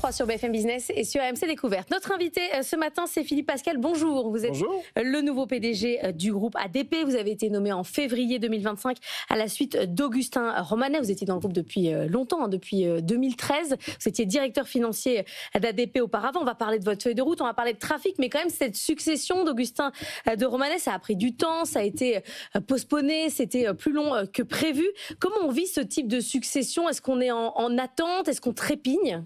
8h03 sur BFM Business et sur AMC Découverte. Notre invité ce matin, c'est Philippe Pascal. Bonjour, vous êtes le nouveau PDG du groupe ADP. Vous avez été nommé en février 2025 à la suite d'Augustin Romanet. Vous étiez dans le groupe depuis longtemps, depuis 2013. Vous étiez directeur financier d'ADP auparavant. On va parler de votre feuille de route, on va parler de trafic, mais quand même cette succession d'Augustin de Romanet, ça a pris du temps, ça a été postponé, c'était plus long que prévu. Comment on vit ce type de succession? Est-ce qu'on est en attente? Est-ce qu'on trépigne?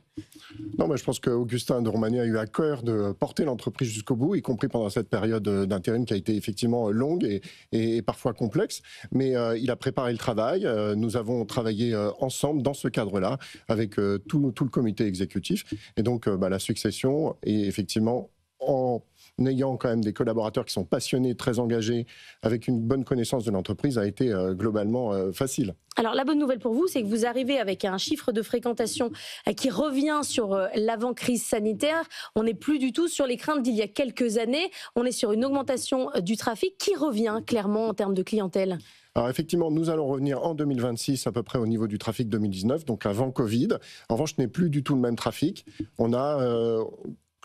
Non, je pense qu'Augustin de Romanet a eu à cœur de porter l'entreprise jusqu'au bout, y compris pendant cette période d'intérim qui a été effectivement longue et parfois complexe. Mais il a préparé le travail. Nous avons travaillé ensemble dans ce cadre-là avec tout le comité exécutif. Et donc la succession est effectivement en ayant quand même des collaborateurs qui sont passionnés, très engagés, avec une bonne connaissance de l'entreprise, a été globalement facile. Alors la bonne nouvelle pour vous, c'est que vous arrivez avec un chiffre de fréquentation qui revient sur l'avant-crise sanitaire. On n'est plus du tout sur les craintes d'il y a quelques années. On est sur une augmentation du trafic qui revient clairement en termes de clientèle. Alors effectivement, nous allons revenir en 2026 à peu près au niveau du trafic 2019, donc avant Covid. En revanche, ce n'est plus du tout le même trafic. On a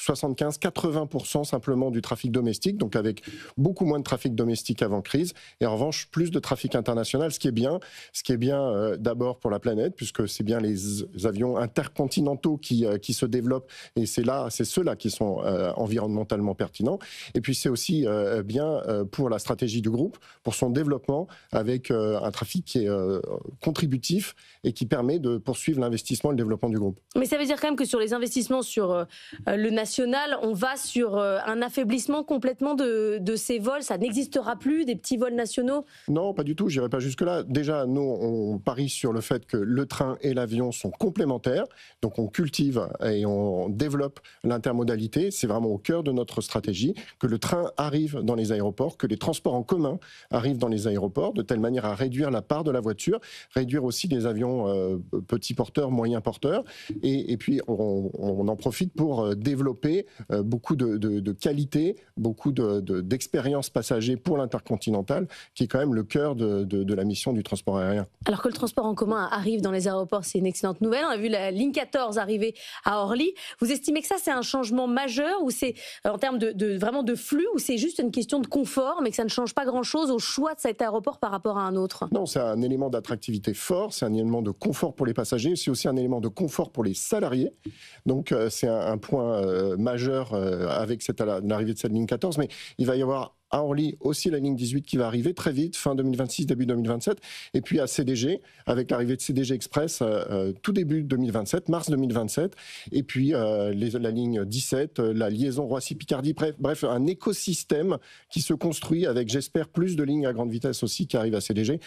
75-80% simplement du trafic domestique, donc avec beaucoup moins de trafic domestique avant crise, et en revanche plus de trafic international, ce qui est bien d'abord pour la planète, puisque c'est bien les avions intercontinentaux qui se développent, et c'est ceux-là qui sont environnementalement pertinents, et puis c'est aussi bien pour la stratégie du groupe, pour son développement, avec un trafic qui est contributif et qui permet de poursuivre l'investissement et le développement du groupe. Mais ça veut dire quand même que sur les investissements sur le national, on va sur un affaiblissement complètement de ces vols. Ça n'existera plus, des petits vols nationaux? Non, pas du tout, j'irai pas jusque-là. Déjà, nous, on parie sur le fait que le train et l'avion sont complémentaires. Donc, on cultive et on développe l'intermodalité. C'est vraiment au cœur de notre stratégie, que le train arrive dans les aéroports, que les transports en commun arrivent dans les aéroports, de telle manière à réduire la part de la voiture, réduire aussi les avions petits porteurs, moyens porteurs. Et puis, on en profite pour développer beaucoup de qualité, beaucoup d'expérience passager pour l'intercontinental, qui est quand même le cœur de la mission du transport aérien. Alors que le transport en commun arrive dans les aéroports, c'est une excellente nouvelle. On a vu la ligne 14 arriver à Orly. Vous estimez que ça, c'est un changement majeur, ou c'est en termes vraiment de flux, ou c'est juste une question de confort, mais que ça ne change pas grand-chose au choix de cet aéroport par rapport à un autre? Non, c'est un élément d'attractivité fort, c'est un élément de confort pour les passagers, c'est aussi un élément de confort pour les salariés. Donc c'est un point majeur avec l'arrivée de cette ligne 14, mais il va y avoir à Orly aussi la ligne 18 qui va arriver très vite, fin 2026, début 2027, et puis à CDG, avec l'arrivée de CDG Express tout début 2027, mars 2027, et puis la ligne 17, la liaison Roissy-Picardie, bref, un écosystème qui se construit avec, j'espère, plus de lignes à grande vitesse aussi qui arrivent à CDG.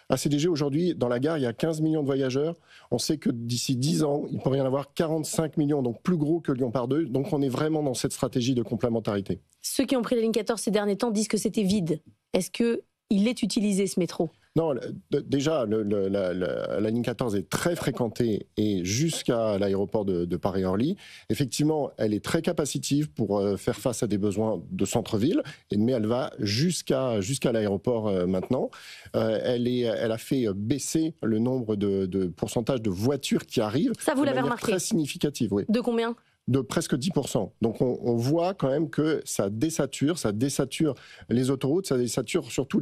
À CDG, aujourd'hui, dans la gare, il y a 15 millions de voyageurs. On sait que d'ici 10 ans, il pourrait y en avoir 45 millions, donc plus gros que Lyon par 2. Donc on est vraiment dans cette stratégie de complémentarité. Ceux qui ont pris la ligne 14 ces derniers temps disent que c'était vide. Est-ce qu'il est utilisé, ce métro? Non, déjà, la ligne 14 est très fréquentée et jusqu'à l'aéroport de Paris-Orly. Effectivement, elle est très capacitive pour faire face à des besoins de centre-ville, mais elle va jusqu'à l'aéroport maintenant. Elle a fait baisser le nombre de pourcentage de voitures qui arrivent. Ça, vous l'avez remarqué? Très significative, oui. De combien? De presque 10%. Donc on voit quand même que ça désature les autoroutes, ça désature surtout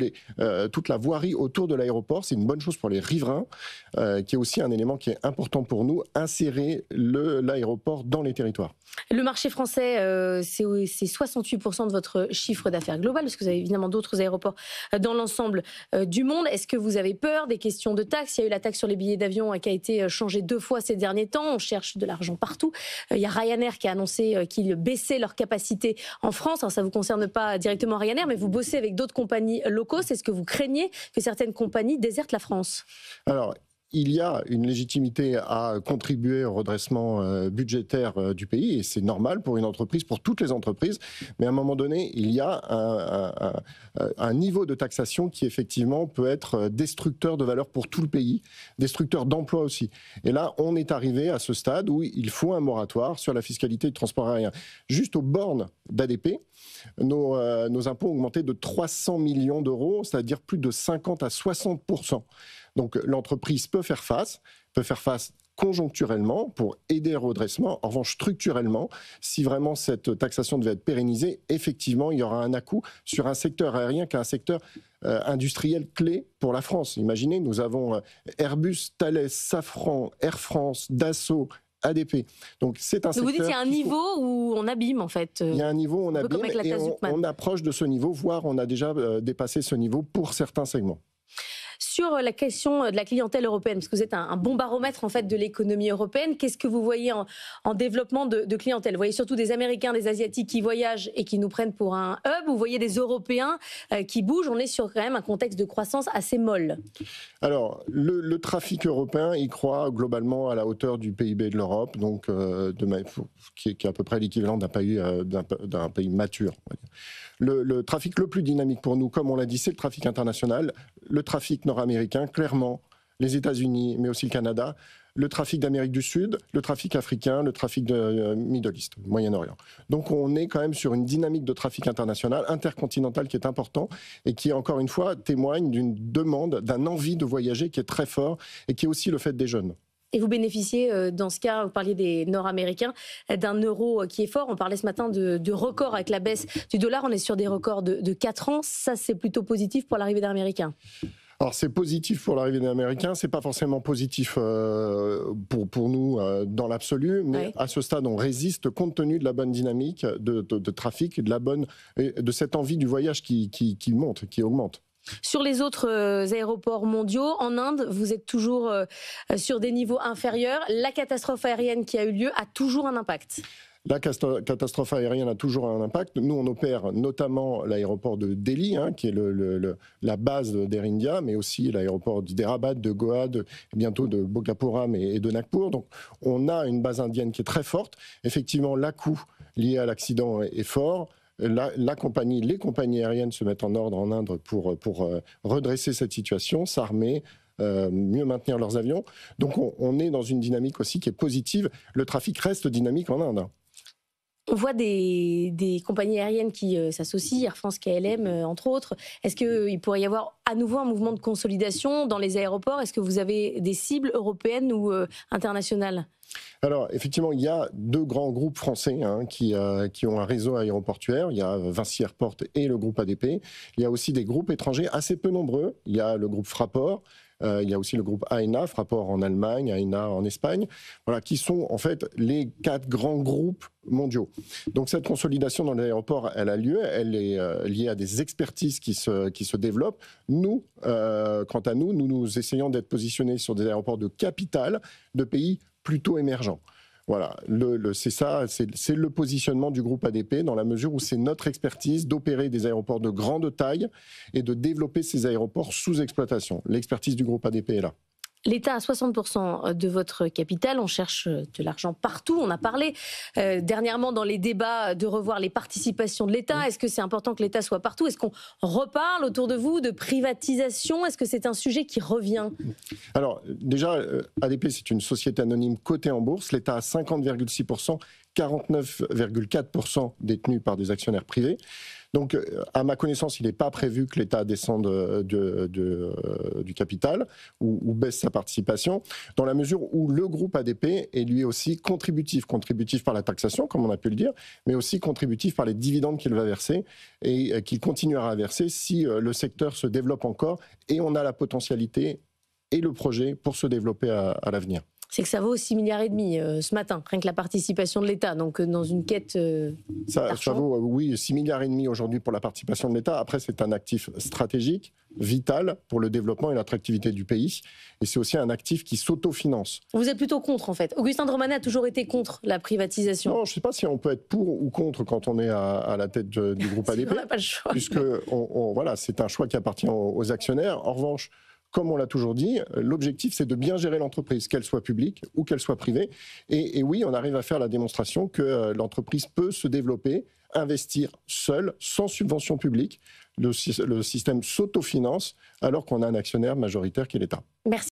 toute la voirie autour de l'aéroport. C'est une bonne chose pour les riverains, qui est aussi un élément qui est important pour nous, insérer l'aéroport dans les territoires. Le marché français, c'est 68% de votre chiffre d'affaires global, parce que vous avez évidemment d'autres aéroports dans l'ensemble du monde. Est-ce que vous avez peur des questions de taxes? Il y a eu la taxe sur les billets d'avion qui a été changée 2 fois ces derniers temps. On cherche de l'argent partout. Il y a Ryanair qui a annoncé qu'ils baissaient leur capacité en France. Alors ça ne vous concerne pas directement Ryanair, mais vous bossez avec d'autres compagnies low cost. Est-ce que vous craignez que certaines compagnies désertent la France? Alors, il y a une légitimité à contribuer au redressement budgétaire du pays, et c'est normal pour une entreprise, pour toutes les entreprises, mais à un moment donné, il y a un niveau de taxation qui effectivement peut être destructeur de valeur pour tout le pays, destructeur d'emplois aussi. Et là, on est arrivé à ce stade où il faut un moratoire sur la fiscalité du transport aérien. Juste aux bornes d'ADP, nos impôts ont augmenté de 300 millions d'euros, c'est-à-dire plus de 50 à 60%. Donc l'entreprise peut faire face conjoncturellement pour aider le redressement. En revanche, structurellement, si vraiment cette taxation devait être pérennisée, effectivement, il y aura un à-coup sur un secteur aérien qui est un secteur industriel clé pour la France. Imaginez, nous avons Airbus, Thales, Safran, Air France, Dassault, ADP. Donc c'est un secteur. Vous dites qu'il y a un niveau où on abîme en fait. Il y a un niveau où on abîme et on approche de ce niveau, voire on a déjà dépassé ce niveau pour certains segments. Sur la question de la clientèle européenne, parce que vous êtes un bon baromètre en fait de l'économie européenne, qu'est-ce que vous voyez en développement de clientèle? Vous voyez surtout des Américains, des Asiatiques qui voyagent et qui nous prennent pour un hub, ou vous voyez des Européens qui bougent? On est sur quand même un contexte de croissance assez molle. Alors, le trafic européen, il croît globalement à la hauteur du PIB de l'Europe, donc qui est à peu près l'équivalent d'un pays mature. Le trafic le plus dynamique pour nous, comme on l'a dit, c'est le trafic international, le trafic nord-américain, clairement, les États-Unis, mais aussi le Canada, le trafic d'Amérique du Sud, le trafic africain, le trafic de Middle East, Moyen-Orient. Donc on est quand même sur une dynamique de trafic international, intercontinental qui est important et qui, encore une fois, témoigne d'une demande, d'un envie de voyager qui est très fort et qui est aussi le fait des jeunes. Et vous bénéficiez, dans ce cas, vous parliez des Nord-Américains, d'un euro qui est fort. On parlait ce matin de records avec la baisse du dollar. On est sur des records de 4 ans. Ça, c'est plutôt positif pour l'arrivée d'Américains. Alors c'est positif pour l'arrivée des Américains, c'est pas forcément positif pour nous dans l'absolu, mais oui. À ce stade on résiste compte tenu de la bonne dynamique de trafic et de cette envie du voyage qui monte, qui augmente. Sur les autres aéroports mondiaux, en Inde, vous êtes toujours sur des niveaux inférieurs. La catastrophe aérienne qui a eu lieu a toujours un impact. La catastrophe aérienne a toujours un impact. Nous, on opère notamment l'aéroport de Delhi, qui est la base d'Air India, mais aussi l'aéroport d'Hyderabad, de Goa, bientôt de Bhogapuram et de Nagpur. Donc, on a une base indienne qui est très forte. Effectivement, l'à-coup lié à l'accident est fort. Les compagnies aériennes se mettent en ordre en Inde pour redresser cette situation, s'armer, mieux maintenir leurs avions. Donc, on est dans une dynamique aussi qui est positive. Le trafic reste dynamique en Inde. On voit des compagnies aériennes qui s'associent, Air France, KLM, entre autres. Est-ce qu'il pourrait y avoir à nouveau un mouvement de consolidation dans les aéroports? Est-ce que vous avez des cibles européennes ou internationales? Alors, effectivement, il y a 2 grands groupes français qui ont un réseau aéroportuaire. Il y a Vinci Airport et le groupe ADP. Il y a aussi des groupes étrangers assez peu nombreux. Il y a le groupe Fraport. Il y a aussi le groupe AENA, Fraport en Allemagne, AENA en Espagne, voilà, qui sont en fait les 4 grands groupes mondiaux. Donc cette consolidation dans l'aéroport, elle a lieu, elle est liée à des expertises qui se développent. Nous, quant à nous, nous essayons d'être positionnés sur des aéroports de capitale, de pays plutôt émergents. Voilà, c'est ça, c'est le positionnement du groupe ADP dans la mesure où c'est notre expertise d'opérer des aéroports de grande taille et de développer ces aéroports sous exploitation. L'expertise du groupe ADP est là. L'État a 60% de votre capital, on cherche de l'argent partout. On a parlé dernièrement dans les débats de revoir les participations de l'État. Est-ce que c'est important que l'État soit partout? Est-ce qu'on reparle autour de vous de privatisation? Est-ce que c'est un sujet qui revient? Alors déjà, ADP c'est une société anonyme cotée en bourse. L'État a 50,6%, 49,4% détenus par des actionnaires privés. Donc, à ma connaissance, il n'est pas prévu que l'État descende du capital ou baisse sa participation, dans la mesure où le groupe ADP est lui aussi contributif par la taxation, comme on a pu le dire, mais aussi contributif par les dividendes qu'il va verser et qu'il continuera à verser si le secteur se développe encore et on a la potentialité et le projet pour se développer à l'avenir. C'est que ça vaut 6,5 milliards ce matin, rien que la participation de l'État, donc dans une quête ça vaut, oui, 6,5 milliards aujourd'hui pour la participation de l'État. Après, c'est un actif stratégique, vital pour le développement et l'attractivité du pays. Et c'est aussi un actif qui s'autofinance. Vous êtes plutôt contre, en fait. Augustin de Romanet a toujours été contre la privatisation. Non, je ne sais pas si on peut être pour ou contre quand on est à la tête du groupe ADP. On n'a pas le choix. Puisque voilà, c'est un choix qui appartient aux actionnaires. En revanche, comme on l'a toujours dit, l'objectif c'est de bien gérer l'entreprise, qu'elle soit publique ou qu'elle soit privée. Et oui, on arrive à faire la démonstration que l'entreprise peut se développer, investir seule, sans subvention publique. Le système s'autofinance alors qu'on a un actionnaire majoritaire qui est l'État. Merci.